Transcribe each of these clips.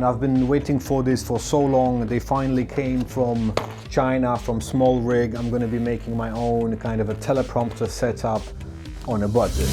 I've been waiting for this for so long. They finally came from China, from SmallRig. I'm going to be making my own kind of a teleprompter setup on a budget.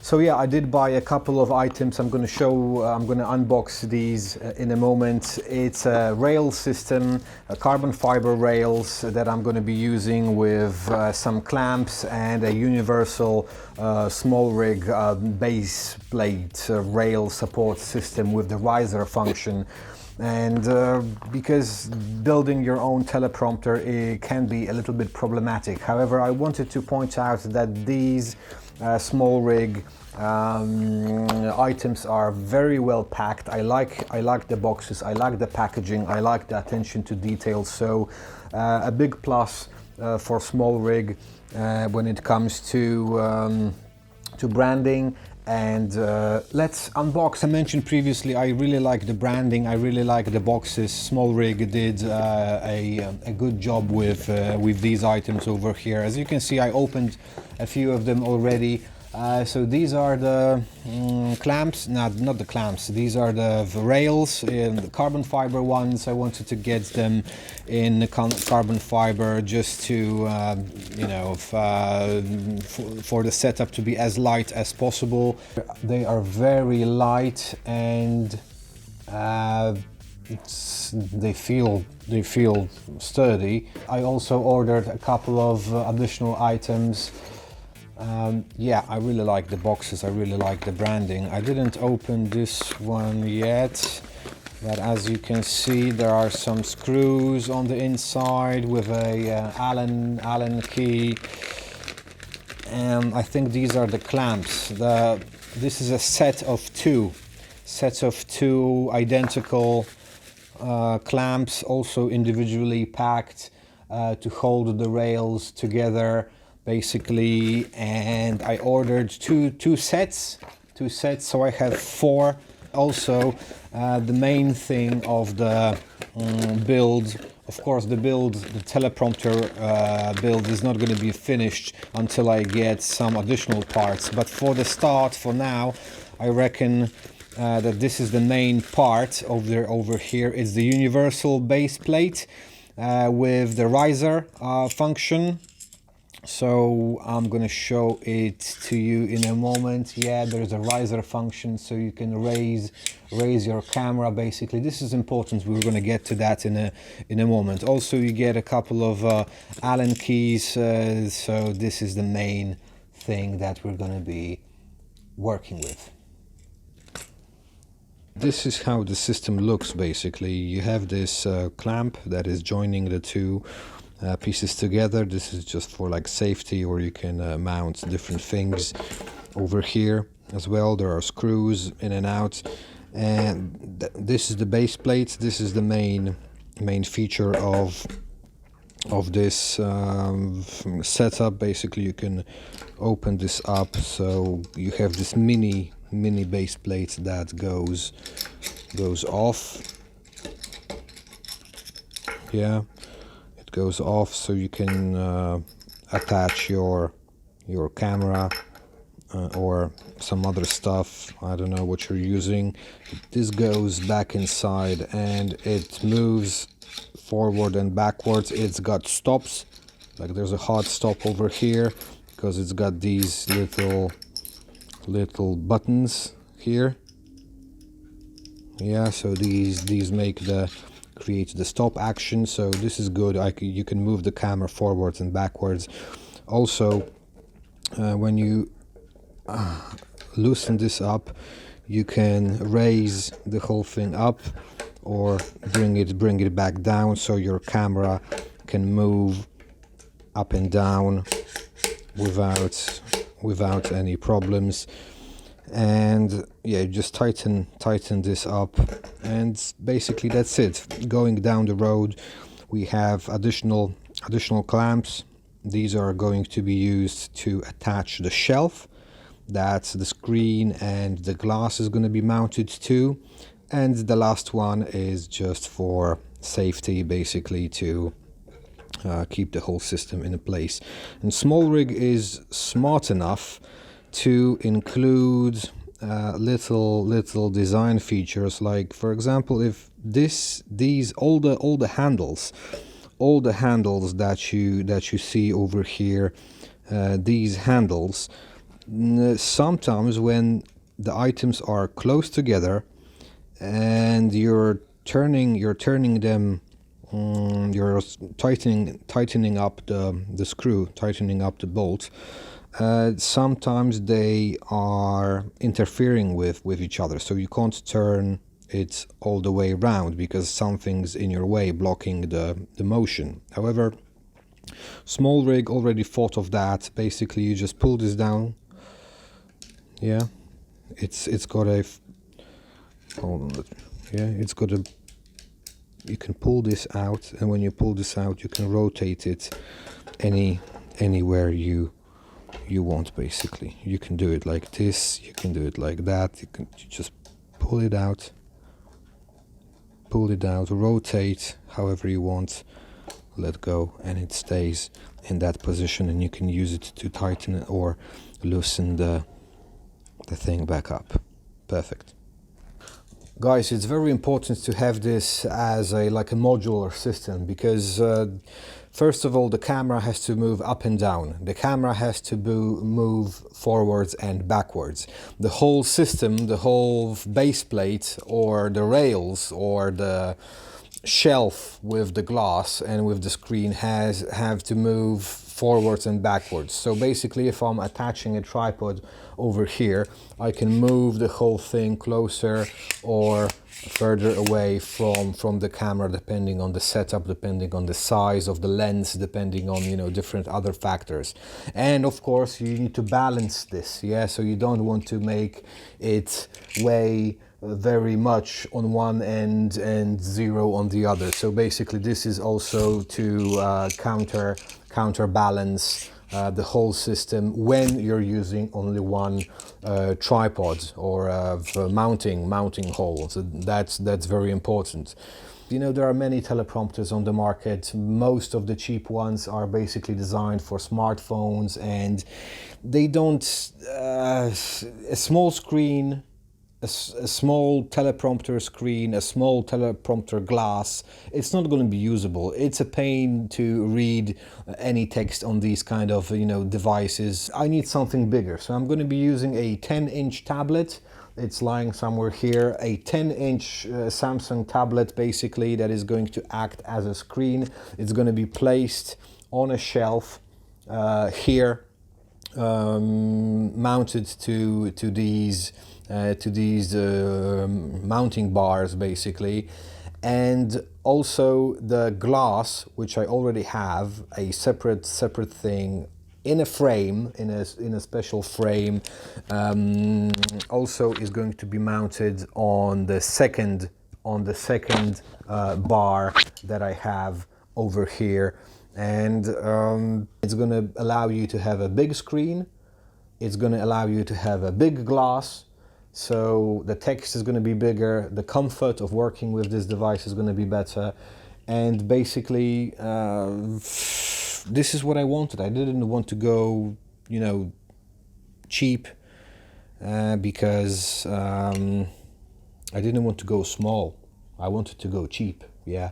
So yeah, I did buy a couple of items. I'm going to unbox these in a moment. It's a rail system, carbon fiber rails that I'm going to be using with some clamps and a universal SmallRig base plate rail support system with the riser function. And because building your own teleprompter, it can be a little bit problematic. However, I wanted to point out that these SmallRig items are very well packed. I like the boxes, I like the packaging, I like the attention to detail. So a big plus for SmallRig when it comes to branding. And let's unbox. I mentioned previously I really like the branding, I really like the boxes. SmallRig did a good job with these items over here. As you can see, I opened a few of them already. So these are the clamps, not the clamps, these are the rails, the carbon fiber ones. I wanted to get them in carbon fiber just to, you know, for the setup to be as light as possible. They are very light and they feel sturdy. I also ordered a couple of additional items. Yeah, I really like the boxes, I really like the branding. I didn't open this one yet, but as you can see, there are some screws on the inside with a Allen key. And I think these are the clamps. This is a set of two identical clamps, also individually packed to hold the rails together, basically. And I ordered two sets, so I have four. Also, the main thing of the build, of course, the teleprompter build is not going to be finished until I get some additional parts. But for the start, for now, I reckon that this is the main part over here. It's the universal base plate with the riser function. So I'm going to show it to you in a moment. Yeah, there's a riser function, so you can raise your camera. Basically, this is important. We're going to get to that in a moment. Also, you get a couple of Allen keys. So this is the main thing that we're going to be working with. This is how the system looks. Basically, you have this clamp that is joining the two pieces together. This is just for like safety, or you can mount different things. Over here as well, there are screws in and out, and this is the base plate. This is the main feature of this setup. Basically, you can open this up, so you have this mini base plate that goes off. Yeah, goes off, so you can attach your camera or some other stuff. I don't know what you're using. This goes back inside and it moves forward and backwards. It's got stops, like there's a hard stop over here because it's got these little buttons here. Yeah, so these create the stop action. So this is good. You can move the camera forwards and backwards. Also, when you loosen this up, you can raise the whole thing up or bring it back down, so your camera can move up and down without any problems. And yeah, just tighten this up, and basically that's it. Going down the road, we have additional clamps. These are going to be used to attach the shelf that the screen and the glass is going to be mounted to, and the last one is just for safety, basically, to keep the whole system in place. And SmallRig is smart enough to include little design features, like, for example, if all the handles that you see over here, these handles, sometimes when the items are close together and you're turning them, you're tightening up the screw, tightening up the bolt, sometimes they are interfering with each other, so you can't turn it all the way around because something's in your way, blocking the motion. However, SmallRig already thought of that. Basically, you just pull this down. Yeah, it's got a, hold on, yeah, it's got a, you can pull this out, and when you pull this out, you can rotate it anywhere you want. Basically, you can do it like this, you can do it like that, you just pull it out, rotate however you want, let go, and it stays in that position, and you can use it to tighten or loosen the thing back up. Perfect. Guys, it's very important to have this as a modular system, because first of all, the camera has to move up and down. The camera has to move forwards and backwards. The whole system, the whole base plate or the rails or the shelf with the glass and with the screen have to move forwards and backwards. So basically, if I'm attaching a tripod over here, I can move the whole thing closer or further away from the camera, depending on the setup, depending on the size of the lens, depending on, you know, different other factors. And of course, you need to balance this, yeah, so you don't want to make it weigh very much on one end and zero on the other. So basically, this is also to counterbalance the whole system when you're using only one tripod or mounting hole. So that's very important. You know, there are many teleprompters on the market. Most of the cheap ones are basically designed for smartphones, and they don't, a small screen, a small teleprompter screen, a small teleprompter glass, it's not going to be usable. It's a pain to read any text on these kind of, you know, devices. I need something bigger, so I'm going to be using a 10-inch tablet. It's lying somewhere here, a 10-inch Samsung tablet, basically, that is going to act as a screen. It's going to be placed on a shelf here, mounted to these mounting bars, basically. And also the glass, which I already have a separate thing in a frame, in a special frame, also is going to be mounted on the second bar that I have over here. And it's going to allow you to have a big screen. It's going to allow you to have a big glass, so the text is going to be bigger, the comfort of working with this device is going to be better, and basically this is what I wanted. I didn't want to go, you know, cheap, because I didn't want to go small. I wanted to go cheap, yeah,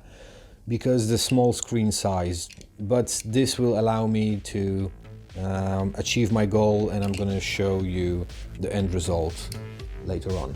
because the small screen size, but this will allow me to achieve my goal, and I'm going to show you the end result later on.